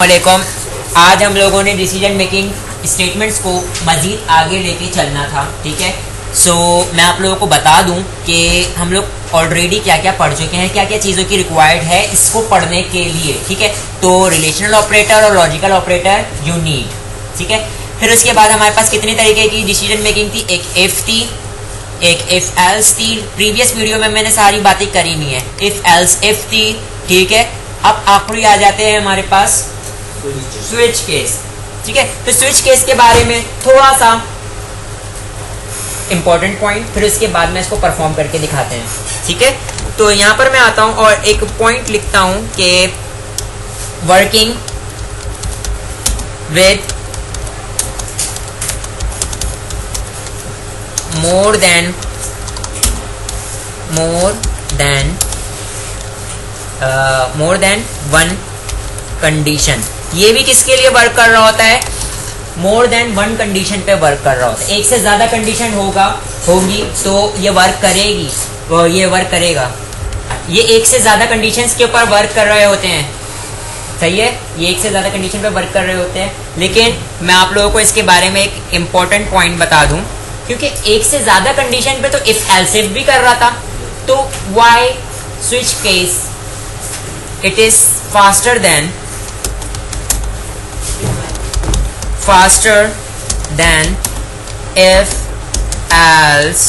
वालेकुम। आज हम लोगों ने डिसीजन मेकिंग स्टेटमेंट्स को मज़ीद आगे लेके चलना था, ठीक है। मैं आप लोगों को बता दूं कि हम लोग ऑलरेडी क्या क्या पढ़ चुके हैं, क्या क्या चीज़ों की रिक्वायर्ड है इसको पढ़ने के लिए, ठीक है। तो रिलेशनल ऑपरेटर और लॉजिकल ऑपरेटर यू नीड, ठीक है। फिर उसके बाद हमारे पास कितनी तरीके की डिसीजन मेकिंग थी, एक इफ़ थी, एक इफ़ एल्स थी। प्रीवियस वीडियो में मैंने सारी बातें करी नहीं है। इफ़ एल्स इफ़ थी, ठीक है। अब आखिरी आ जाते हैं हमारे पास स्विच केस, ठीक है। तो स्विच केस के बारे में थोड़ा सा इंपॉर्टेंट पॉइंट, फिर उसके बाद में इसको परफॉर्म करके दिखाते हैं, ठीक है। तो यहां पर मैं आता हूं और एक पॉइंट लिखता हूं कि working with more than one condition. ये भी किसके लिए वर्क कर रहा होता है, मोर देन वन कंडीशन पे वर्क कर रहा होता है। एक से ज्यादा कंडीशन होगी तो ये वर्क करेगी, ये वर्क करेगा। ये एक से ज्यादा कंडीशंस के ऊपर वर्क कर रहे होते हैं, सही है। ये एक से ज्यादा कंडीशन पे वर्क कर रहे होते हैं, लेकिन मैं आप लोगों को इसके बारे में एक इंपॉर्टेंट पॉइंट बता दूं, क्योंकि एक से ज्यादा कंडीशन पे तो इफ एल्स इफ भी कर रहा था, तो why switch case it is faster than if else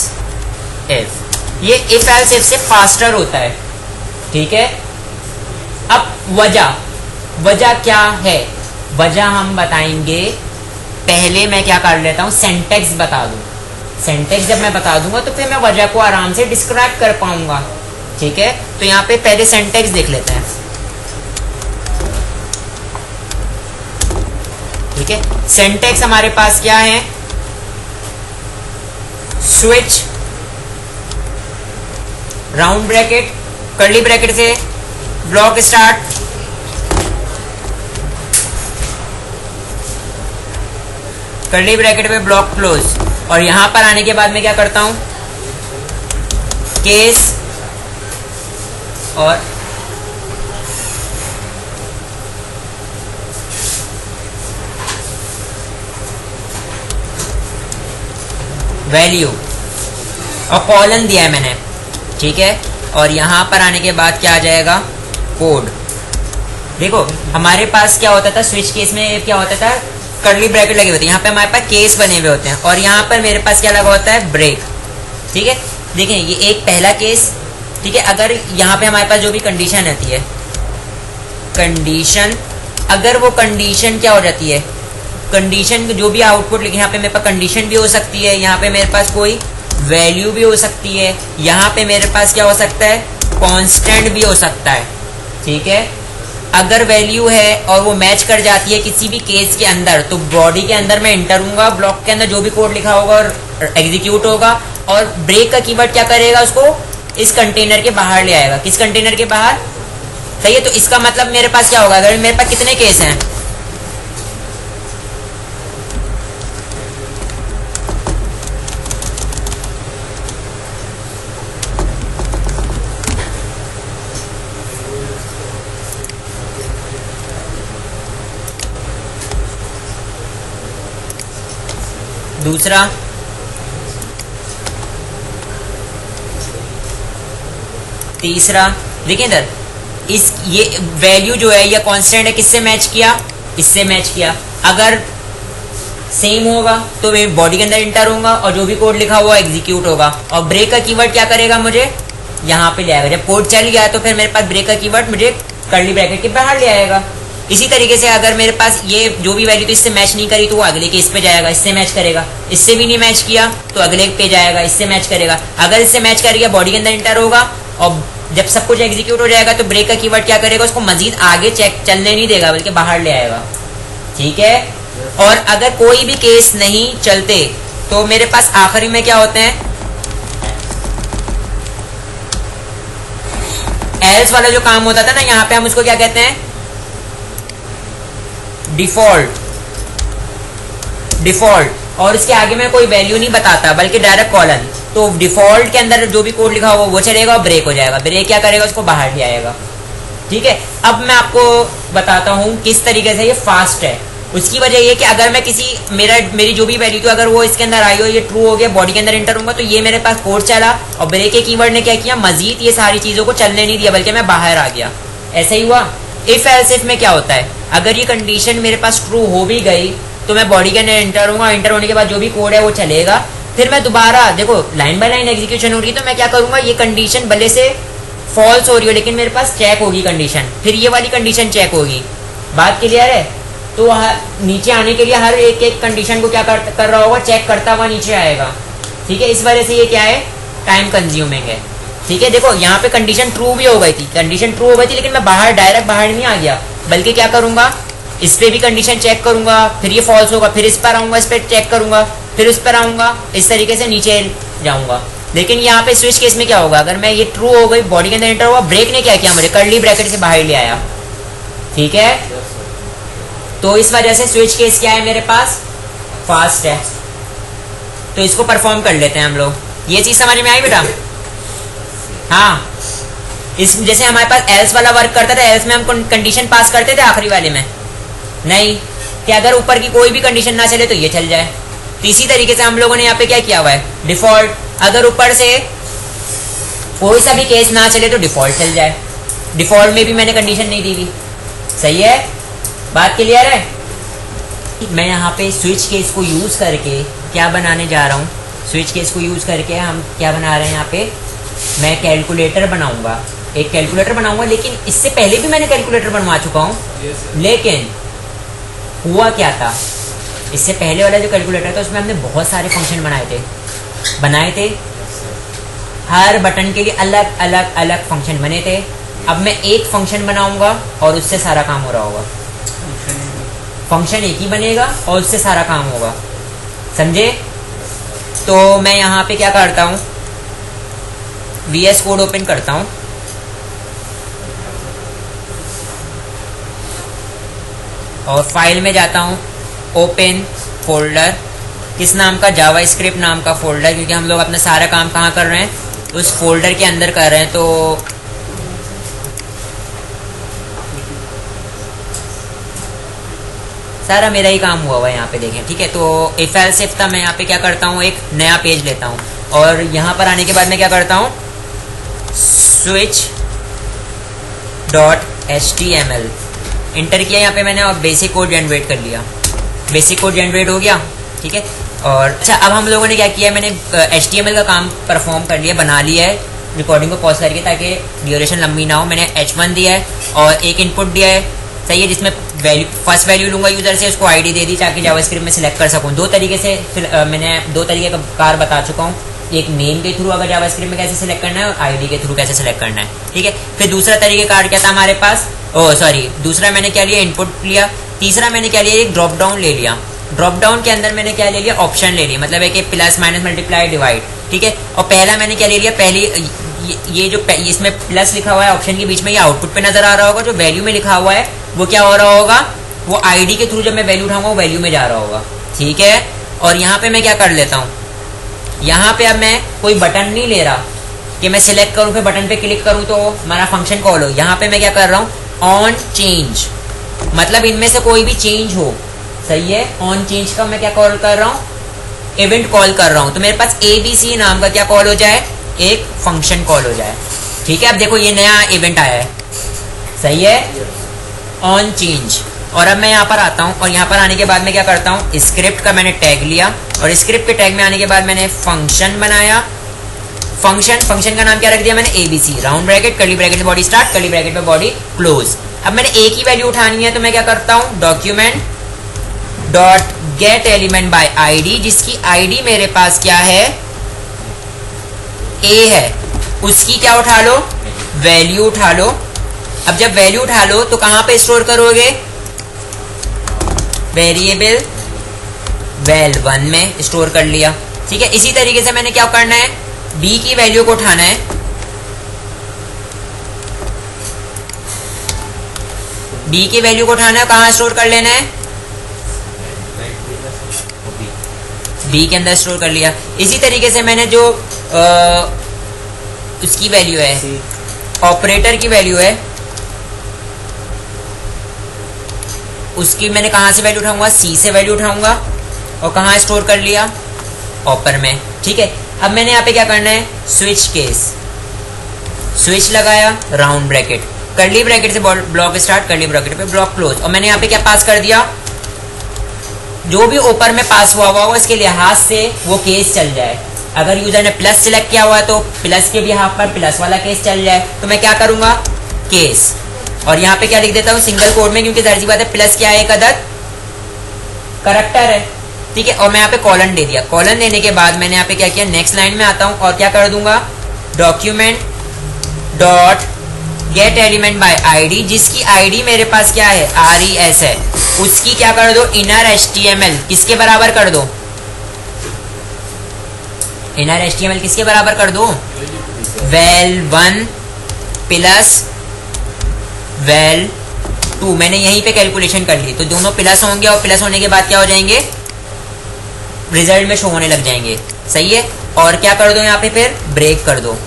if. ये इफ एल्स इफ से फास्टर होता है, ठीक है। अब वजह क्या है, वजह हम बताएंगे। पहले मैं क्या कर लेता हूं, सेंटेक्स बता दूं। सेंटेक्स जब मैं बता दूंगा तो फिर मैं वजह को आराम से डिस्क्राइब कर पाऊंगा, ठीक है। तो यहां पे पहले सेंटेक्स देख लेते हैं, ठीक है। सेंटेक्स हमारे पास क्या है, switch round bracket curly bracket से ब्लॉक स्टार्ट, कर्ली ब्रैकेट में ब्लॉक क्लोज। और यहां पर आने के बाद मैं क्या करता हूं, केस और वैल्यू और कॉलन दिया है मैंने, ठीक है। और यहां पर आने के बाद क्या आ जाएगा, कोड। देखो हमारे पास क्या होता था स्विच केस में, क्या होता था, कर्ली ब्रैकेट लगे होते हैं, यहाँ पे हमारे पास केस बने हुए होते हैं, और यहाँ पर मेरे पास क्या लगा होता है, ब्रेक, ठीक है। देखें ये एक पहला केस, ठीक है। अगर यहाँ पे हमारे पास जो भी कंडीशन आती है, कंडीशन, अगर वो कंडीशन क्या हो जाती है, कंडीशन जो भी आउटपुट लिखे, यहाँ पे मेरे पास कंडीशन भी हो सकती है, यहाँ पे मेरे पास कोई वैल्यू भी हो सकती है, यहाँ पे मेरे पास क्या हो सकता है, कांस्टेंट भी हो सकता है, ठीक है। अगर वैल्यू है और वो मैच कर जाती है किसी भी केस के अंदर, तो बॉडी के अंदर मैं एंटर हूंगा, ब्लॉक के अंदर जो भी कोड लिखा होगा और एग्जीक्यूट होगा। और ब्रेक का कीवर्ड क्या करेगा, उसको इस कंटेनर के बाहर ले आएगा। किस कंटेनर के बाहर, सही है। तो इसका मतलब मेरे पास क्या होगा, अगर मेरे पास कितने केस हैं, दूसरा तीसरा, देखिए इधर इस ये वैल्यू जो है, ये कांस्टेंट है, किससे मैच किया, इससे मैच किया। अगर सेम होगा तो मैं बॉडी के अंदर इंटर होगा और जो भी कोड लिखा हुआ एग्जीक्यूट होगा। और ब्रेक का कीवर्ड क्या करेगा, मुझे यहाँ पे ले आएगा। जब कोड चल गया तो फिर मेरे पास ब्रेक का कीवर्ड मुझे कर्ली ब्रैकेट के बाहर ले आएगा। इसी तरीके से अगर मेरे पास ये जो भी वैल्यू तो इससे मैच नहीं करी तो वो अगले केस पे जाएगा, इससे मैच करेगा। इससे भी नहीं मैच किया तो अगले पे जाएगा, इससे मैच करेगा। अगर इससे मैच कर गया बॉडी के अंदर इंटर होगा, और जब सब कुछ एग्जीक्यूट हो जाएगा तो ब्रेक का कीवर्ड क्या करेगा, उसको मजीद आगे चेक चलने नहीं देगा बल्कि बाहर ले आएगा, ठीक है। और अगर कोई भी केस नहीं चलते तो मेरे पास आखिरी में क्या होते हैं, एल्स वाला जो काम होता था ना, यहाँ पे हम उसको क्या कहते हैं, डिफॉल्ट। और इसके आगे मैं कोई वैल्यू नहीं बताता बल्कि डायरेक्ट कॉलन। तो डिफॉल्ट के अंदर जो भी कोड लिखा होगा वो चलेगा और ब्रेक हो जाएगा। ब्रेक क्या करेगा, उसको बाहर ले आएगा, ठीक है, अब मैं आपको बताता हूँ किस तरीके से ये फास्ट है। उसकी वजह ये कि अगर मैं किसी मेरी जो भी वैल्यू थी अगर वो इसके अंदर आई हो, ये ट्रू हो गया, बॉडी के अंदर एंटर होगा, तो ये मेरे पास कोड चला और ब्रेक के कीवर्ड ने क्या किया, मजीद ये सारी चीजों को चलने नहीं दिया, बल्कि मैं बाहर आ गया। ऐसा ही हुआ। इफ एल्स इफ में क्या होता है, अगर ये कंडीशन मेरे पास ट्रू हो भी गई तो मैं बॉडी के अंदर एंटर होऊंगा, एंटर होने के बाद जो भी कोड है वो चलेगा। फिर मैं दोबारा देखो लाइन बाय लाइन एग्जीक्यूशन हो रही है, तो मैं क्या करूंगा, ये कंडीशन भले से फॉल्स हो रही हो लेकिन मेरे पास चेक होगी कंडीशन, फिर ये वाली कंडीशन चेक होगी। बात क्लियर है? तो नीचे आने के लिए हर एक कंडीशन को क्या कर रहा होगा, चेक करता हुआ नीचे आएगा। ठीक है, इस वजह से ये क्या है, टाइम कंज्यूमिंग है। ठीक है, देखो यहाँ पे कंडीशन ट्रू भी हो गई थी, कंडीशन ट्रू हो गई थी, लेकिन मैं डायरेक्ट बाहर नहीं आ गया, बल्कि क्या करूंगा, इस पे भी कंडीशन चेक करूंगा, फिर ये फॉल्स होगा, फिर इस पर आऊंगा, इस पर चेक करूंगा, फिर उस पर आऊंगा, इस तरीके से नीचे जाऊंगा। लेकिन यहाँ पे स्विच केस में क्या होगा, अगर मैं ये ट्रू हो गई, बॉडी के अंदर एंटर हुआ, ब्रेक ने क्या किया, मुझे कर्ली ब्रैकेट से बाहर ले आया। ठीक है, तो इस वजह से स्विच केस क्या है मेरे पास, फास्ट है। तो इसको परफॉर्म कर लेते हैं हम लोग। ये चीज समझ में आई बेटा? हाँ, इस जैसे हमारे पास एल्स वाला वर्क करता था, एल्स में हम कंडीशन पास करते थे आखिरी वाले में, नहीं कि अगर ऊपर की कोई भी कंडीशन ना चले तो ये चल जाए। तो इसी तरीके से हम लोगों ने यहाँ पे क्या किया हुआ है, डिफॉल्ट, अगर ऊपर से कोई सा भी केस ना चले तो डिफॉल्ट चल जाए। डिफॉल्ट में भी मैंने कंडीशन नहीं दी हुई। सही है, बात क्लियर है? मैं यहाँ पे स्विच केस को यूज करके क्या बनाने जा रहा हूँ, स्विच केस को यूज करके हम क्या बना रहे हैं यहाँ पे, मैं कैलकुलेटर बनाऊंगा, एक कैलकुलेटर बनाऊंगा। लेकिन इससे पहले भी मैंने कैलकुलेटर बनवा चुका हूँ। लेकिन हुआ क्या था, इससे पहले वाला जो कैलकुलेटर था उसमें हमने बहुत सारे फंक्शन बनाए थे, हर बटन के लिए अलग अलग अलग फंक्शन बने थे। अब मैं एक फंक्शन बनाऊंगा और उससे सारा काम हो रहा होगा। फंक्शन एक ही बनेगा और उससे सारा काम होगा, समझे? तो मैं यहाँ पे क्या करता हूँ, VS कोड ओपन करता हूँ और फाइल में जाता हूँ, ओपन फोल्डर, किस नाम का, जावास्क्रिप्ट नाम का फोल्डर, क्योंकि हम लोग अपना सारा काम कहाँ कर रहे हैं, उस फोल्डर के अंदर कर रहे हैं। तो सारा मेरा ही काम हुआ है यहाँ पे देखें। ठीक है, तो इफ एल्स इफ था, मैं यहाँ पे क्या करता हूँ, एक नया पेज लेता हूँ और यहाँ पर आने के बाद मैं क्या करता हूँ, switch.html इंटर किया यहाँ पे मैंने और बेसिक कोड जनरेट कर लिया। बेसिक कोड जनरेट हो गया। ठीक है, और अच्छा अब हम लोगों ने क्या किया, मैंने HTML का काम परफॉर्म कर लिया, बना लिया है रिकॉर्डिंग को पॉज करके, ताकि ड्यूरेशन लंबी ना हो। मैंने H1 दिया है और एक इनपुट दिया है, सही है, जिसमें फर्स्ट वैल्यू लूंगा यूजर से, उसको आईडी दे दी ताकि जावास्क्रिप्ट में सिलेक्ट कर सकूं। दो तरीके से मैंने दो तरीके का कार बता चुका हूँ, एक नेम के थ्रू अगर जावास्क्रिप्ट में कैसे सिलेक्ट करना है और आईडी के थ्रू कैसे सिलेक्ट करना है। ठीक है, फिर दूसरा तरीके कार क्या था हमारे पास, दूसरा मैंने क्या लिया, इनपुट लिया। तीसरा मैंने क्या लिया, एक ड्रॉप डाउन ले लिया। ड्रॉप डाउन के अंदर मैंने क्या ले लिया, ऑप्शन ले लिया, मतलब है कि प्लस माइनस मल्टीप्लाई डिवाइड। ठीक है, और पहला मैंने क्या ले लिया, पहली ये जो इसमें प्लस लिखा हुआ है ऑप्शन के बीच में, ये आउटपुट पे नजर आ रहा होगा। जो वैल्यू में लिखा हुआ है वो क्या हो रहा होगा, वो आईडी के थ्रू जब मैं वैल्यू उठाऊंगा वो वैल्यू में जा रहा होगा। ठीक है, और यहाँ पे मैं क्या कर लेता हूँ, यहाँ पे अब मैं कोई बटन नहीं ले रहा कि मैं सिलेक्ट करूँ फिर बटन पे क्लिक करूँ तो हमारा फंक्शन कॉल हो। यहाँ पे मैं क्या कर रहा हूँ, ऑन चेंज, मतलब इनमें से कोई भी चेंज हो। सही है, ऑन चेंज का मैं क्या कॉल कर रहा हूँ, इवेंट कॉल कर रहा हूँ। तो मेरे पास ABC नाम का क्या कॉल हो जाए, एक फंक्शन कॉल हो जाए। ठीक है, अब देखो ये नया इवेंट आया है, सही है, ऑन चेंज। और अब मैं यहाँ पर आता हूँ और यहाँ पर आने के बाद मैं क्या करता हूँ, स्क्रिप्ट का मैंने टैग लिया और स्क्रिप्ट के टैग में आने के बाद मैंने फंक्शन बनाया। फंक्शन का नाम क्या रख दिया मैंने, ABC, round bracket, curly bracket में बॉडी स्टार्ट, कर्ली ब्रैकेट में बॉडी क्लोज। अब मैंने एक ही वैल्यू उठानी है तो मैं क्या करता हूँ, document dot gate element by ID, जिसकी ID मेरे पास क्या है, A है, उसकी क्या उठा लो, वैल्यू उठा लो। अब जब वैल्यू उठा लो तो कहां पे स्टोर करोगे, वेरिएबल val1 में स्टोर कर लिया। ठीक है, इसी तरीके से मैंने क्या करना है, B की वैल्यू को उठाना है, B की वैल्यू को उठाना है, कहां स्टोर कर लेना है, B के अंदर स्टोर कर लिया। इसी तरीके से मैंने जो उसकी वैल्यू है, ऑपरेटर की वैल्यू है, उसकी मैंने कहाँ से वैल्यू उठाऊंगा, सी से वैल्यू उठाऊंगा और कहाँ स्टोर कर लिया, ऑपर में। ठीक है, अब मैंने यहाँ पे क्या करना है, स्विच केस, स्विच लगाया, राउंड ब्रैकेट, कर्ली ब्रैकेट से ब्लॉक स्टार्ट, कर्ली ब्रैकेट पे ब्लॉक क्लोज, और मैंने यहाँ पे क्या पास कर दिया, जो भी ऊपर में पास हुआ होगा इसके लिहाज से वो केस चल जाए। अगर यूजर ने प्लस सिलेक्ट किया हुआ है तो प्लस के भी यहाँ पर प्लस वाला केस चल जाए, तो मैं क्या करूंगा, केस, और यहाँ पे क्या लिख देता हूँ सिंगल कोड में, क्योंकि जाहिर सी बात है प्लस क्या है, एक अदद करैक्टर है। ठीक है, और मैं यहाँ पे कॉलन दे दिया। कॉलन देने के बाद मैंने यहाँ पे क्या किया, नेक्स्ट लाइन में आता हूँ और क्या कर दूंगा, document dot gate element by ID, जिसकी आईडी मेरे पास क्या है, RES है, उसकी क्या कर दो, इनर HTML किसके बराबर कर दो, इनर HTML किसके बराबर कर दो, val1 प्लस val2। मैंने यहीं पे कैलकुलेशन कर ली, तो दोनों प्लस होंगे और प्लस होने के बाद क्या हो जाएंगे, रिजल्ट में शो होने लग जाएंगे। सही है, और क्या कर दो यहाँ पे फिर ब्रेक कर दो।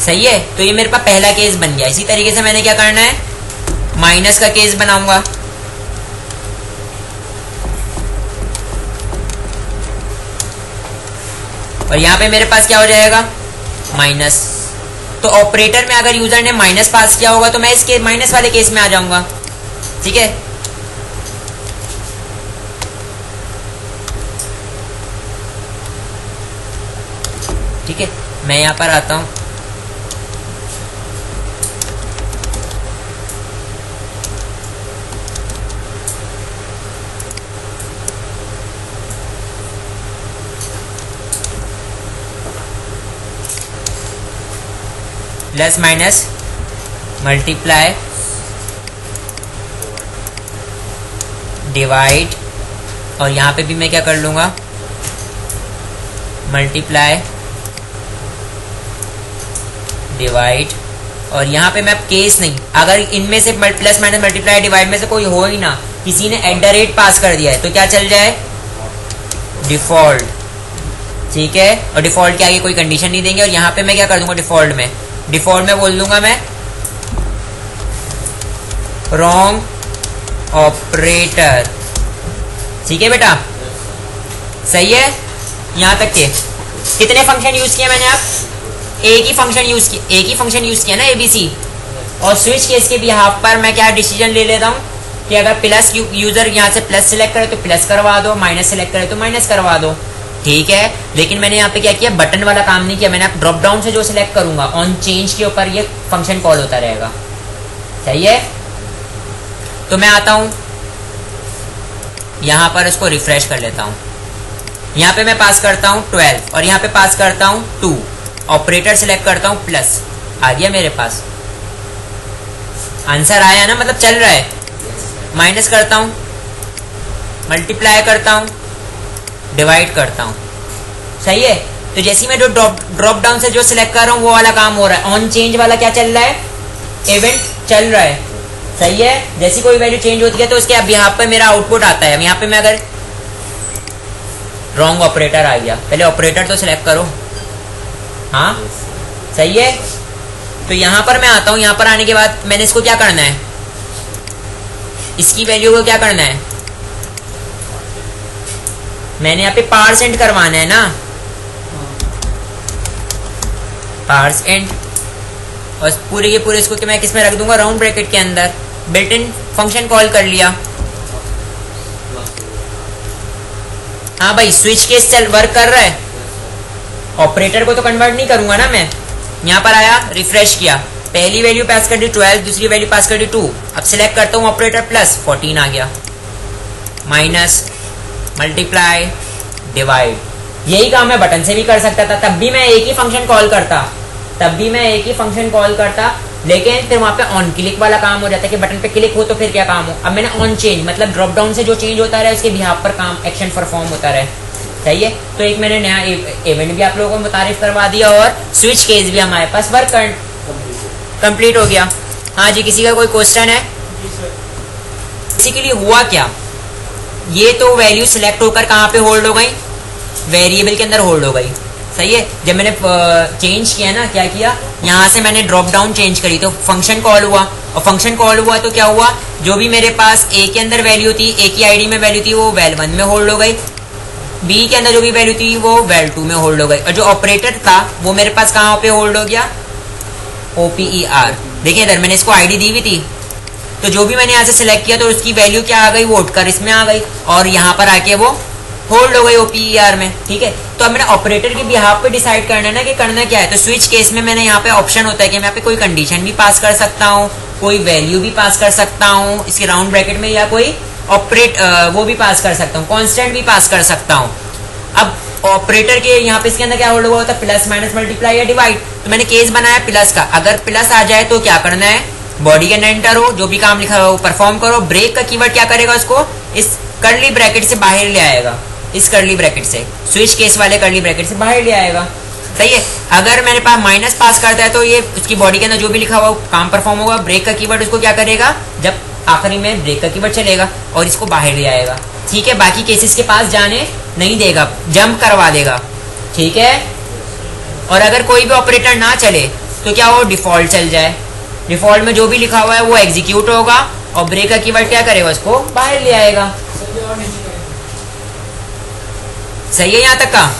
सही है, तो ये मेरे पास पहला केस बन गया। इसी तरीके से मैंने क्या करना है, माइनस का केस बनाऊंगा, और यहाँ पे मेरे पास क्या हो जाएगा, माइनस। तो ऑपरेटर में अगर यूजर ने माइनस पास किया होगा तो मैं इसके माइनस वाले केस में आ जाऊंगा। ठीक है, ठीक है, मैं यहाँ पर आता हूँ, प्लस माइनस मल्टीप्लाई डिवाइड, और यहाँ पे भी मैं क्या कर लूँगा, मल्टीप्लाई डिवाइड, और यहाँ पे मैं अब केस नहीं, अगर इनमें से प्लस माइनस मल्टीप्लाई डिवाइड में से कोई हो ही ना, किसी ने @ पास कर दिया है तो क्या चल जाए, डिफॉल्ट। ठीक है, और डिफॉल्ट के आगे कोई कंडीशन नहीं देंगे, और यहाँ पे मैं क्या कर दूंगा, डिफॉल्ट में बोल दूंगा मैं रॉन्ग ऑपरेटर। ठीक है बेटा, सही है। यहां तक के कितने फंक्शन यूज किए मैंने, आप एक ही फंक्शन यूज किया ना, ABC। और स्विच केस के बिहाफ पर मैं क्या डिसीजन ले लेता हूँ कि अगर प्लस यूजर यहाँ से प्लस सिलेक्ट करे तो प्लस करवा दो, माइनस सिलेक्ट करे तो माइनस करवा दो। ठीक है, लेकिन मैंने यहाँ पे क्या किया, बटन वाला काम नहीं किया, मैंने ड्रॉप डाउन से जो सिलेक्ट करूंगा ऑन चेंज के ऊपर ये फंक्शन कॉल होता रहेगा। सही है, तो मैं आता हूं यहां पर, इसको रिफ्रेश कर लेता हूं। यहां पे मैं पास करता हूं 12 और यहां पे पास करता हूं 2, ऑपरेटर सिलेक्ट करता हूं प्लस, आ गया मेरे पास आंसर आया ना, मतलब चल रहा है। माइनस करता हूं, मल्टीप्लाई करता हूं, डिवाइड करता हूं। सही है, तो जैसे मैं जो ड्रॉप डाउन से जो सिलेक्ट कर रहा हूं वो वाला काम हो रहा है। ऑन चेंज वाला क्या चल रहा है, इवेंट चल रहा है। सही है, जैसी कोई वैल्यू चेंज होती है तो उसके यहाँ पे मेरा आउटपुट आता है। यहाँ पे मैं अगर रॉन्ग ऑपरेटर आ गया, पहले ऑपरेटर तो सिलेक्ट करो। हाँ सही है, तो यहाँ पर मैं आता हूँ। यहाँ पर आने के बाद मैंने इसको क्या करना है, इसकी वैल्यू को क्या करना है, मैंने यहाँ पे पार्सेंट करवाना है ना, पार्सेंट, और पूरे के पूरे इसको कि मैं किस में रख दूंगा, राउंड ब्रैकेट के अंदर। बिल्ट इन फंक्शन कॉल कर लिया। हाँ भाई, स्विच केस चल वर्क कर रहा है, ऑपरेटर को तो कन्वर्ट नहीं करूंगा ना मैं। यहाँ पर आया, रिफ्रेश किया, पहली वैल्यू पास कर दी 12, दूसरी वैल्यू पास कर दी 2। अब सिलेक्ट करता हूँ ऑपरेटर प्लस, 14 आ गया। माइनस, मल्टीप्लाई, डिवाइड, यही काम मैं बटन से भी कर सकता था, तब भी मैं एक ही फंक्शन कॉल करता, लेकिन फिर वहां पे ऑन क्लिक वाला काम हो जाता है कि बटन पे क्लिक हो तो फिर क्या काम हो। अब मैंने ऑन चेंज, मतलब ड्रॉप डाउन से जो चेंज होता रहे उसके बिहाफ पर काम, एक्शन परफॉर्म होता रहे। सही है, तो एक मैंने नया इवेंट भी आप लोगों को मुतारिफ करवा दिया और स्विच केस भी हमारे पास वर्क कंप्लीट हो गया। हाँ जी, किसी का कोई क्वेश्चन है? बेसिकली हुआ क्या, ये तो वैल्यू सिलेक्ट होकर कहाँ पे होल्ड हो गई, वेरिएबल के अंदर होल्ड हो गई। सही है। जब मैंने चेंज किया ना, क्या किया, यहाँ से मैंने ड्रॉप डाउन चेंज करी तो फंक्शन कॉल हुआ, और फंक्शन कॉल हुआ तो क्या हुआ, जो भी मेरे पास ए के अंदर वैल्यू थी, ए की आईडी में वैल्यू थी, वो वैल 1 में होल्ड हो गई, बी के अंदर जो भी वैल्यू थी वो वैल 2 में होल्ड हो गई, और जो ऑपरेटर था वो मेरे पास कहाँ पे होल्ड हो गया, OPER। देखिए इधर मैंने इसको आईडी दी हुई थी, तो जो भी मैंने यहाँ से सिलेक्ट किया तो उसकी वैल्यू क्या आ गई, वोट कर इसमें आ गई, और यहाँ पर आके वो होल्ड हो गई OPER में। ठीक है, तो अब मैंने ऑपरेटर के बिहाफ पे डिसाइड करना है ना कि करना क्या है। तो स्विच केस में मैंने यहाँ पे ऑप्शन होता है कि मैं यहाँ पे कोई कंडीशन भी पास कर सकता हूँ, कोई वैल्यू भी पास कर सकता हूँ इसके राउंड ब्रैकेट में, या कोई वो भी पास कर सकता हूँ, कॉन्स्टेंट भी पास कर सकता हूँ। अब ऑपरेटर के यहाँ पे इसके अंदर क्या होल्ड हुआ होता है, प्लस माइनस मल्टीप्लाई या डिवाइड। तो मैंने केस बनाया प्लस का, अगर प्लस आ जाए तो क्या करना है, बॉडी के अंदर एंटर हो, जो भी काम लिखा हो परफॉर्म करो। ब्रेक का कीवर्ड क्या करेगा, उसको इस कर्ली ब्रैकेट से बाहर ले आएगा, इस कर्ली ब्रैकेट से, स्विच केस वाले कर्ली ब्रैकेट से बाहर ले आएगा। सही है, अगर मेरे पास माइनस पास करता है तो ये उसकी बॉडी के अंदर जो भी लिखा हुआ काम परफॉर्म होगा। ब्रेक का कीवर्ड उसको क्या करेगा, जब आखिरी में ब्रेक का कीवर्ड चलेगा और इसको बाहर ले आएगा। ठीक है, बाकी केसेस के पास जाने नहीं देगा, जंप करवा देगा। ठीक है, और अगर कोई भी ऑपरेटर ना चले तो क्या हो, डिफॉल्ट चल जाए, डिफॉल्ट में जो भी लिखा हुआ है वो एग्जीक्यूट होगा, और ब्रेक का कीवर्ड क्या करेगा, उसको बाहर ले आएगा। सही है यहाँ तक का।